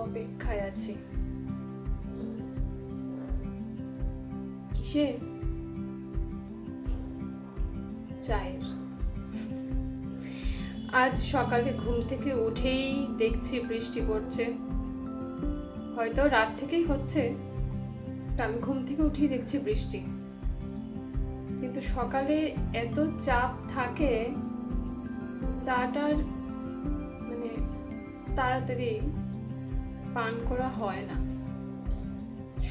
অপেক্ষায় আছি। কিসের? চায়ের। আজ সকালে ঘুম থেকে উঠেই দেখছি বৃষ্টি পড়ছে, হয়তো রাত থেকেই হচ্ছে। আমি ঘুম থেকে উঠেই দেখছি বৃষ্টি, কিন্তু সকালে এত চাপ থাকে, চাটার মানে তাড়াতাড়ি পান করা হয় না।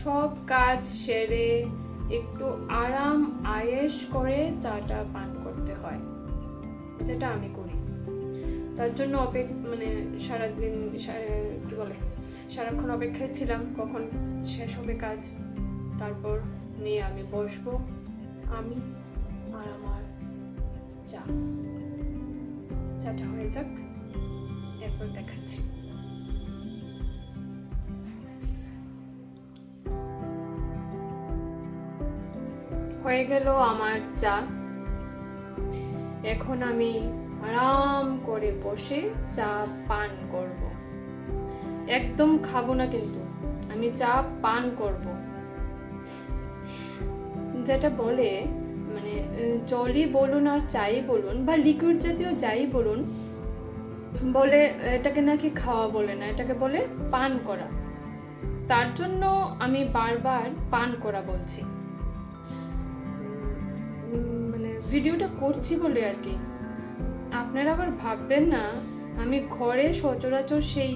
সব কাজ সেরে একটু আরাম আয়েশ করে চাটা পান করতে হয়, যেটা আমি করি। তার জন্য সারাদিন সারাক্ষণ অপেক্ষায় ছিলাম কখন শেষ হবে কাজ, তারপর নিয়ে আমি বসবো, আমি আর আমার চাটা হয়ে যাক, এরপর দেখাচ্ছি। হয়ে গেল আমার চা। এখন আমি আরাম করে বসে চা পান করব। একদম খাবো না, কিন্তু আমি চা পান করব। যেটা বলে জলই বলুন আর চাই বলুন বা লিকুইড জাতীয় যাই বলুন, বলে এটাকে নাকি খাওয়া বলে না, এটাকে বলে পান করা। তার জন্য আমি বারবার পান করা বলছি, ভিডিওটা করছি বলে আর কি। আপনারা আবার ভাববেন না আমি ঘরে সচরাচর সেই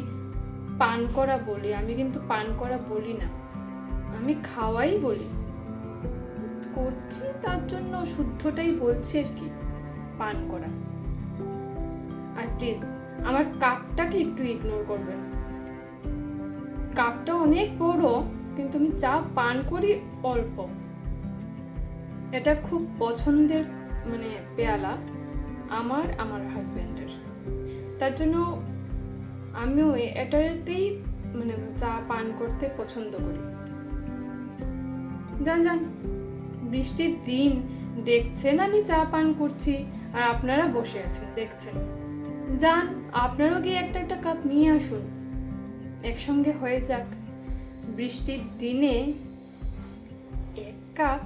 পান করা বলি। আমি কিন্তু পান করা বলি না, আমি খাওয়াই বলি। করছি তার জন্য শুদ্ধটাই বলছি আর কি, পান করা। আর প্লিজ আমার কাপটাকে একটু ইগনোর করবেন। কাপটা অনেক বড়, কিন্তু আমি চা পান করি অল্প। এটা খুব পছন্দের পেয়ালা আমার হাজবেন্ডের, তার জন্য আমিও এটাতেই চা পান করতে পছন্দ করি। যান, বৃষ্টির দিন দেখছেন আমি চা পান করছি, আর আপনারা বসে আছেন দেখছেন। যান, আপনারাও গিয়ে একটা কাপ নিয়ে আসুন, একসঙ্গে হয়ে যাক। বৃষ্টির দিনে এক কাপ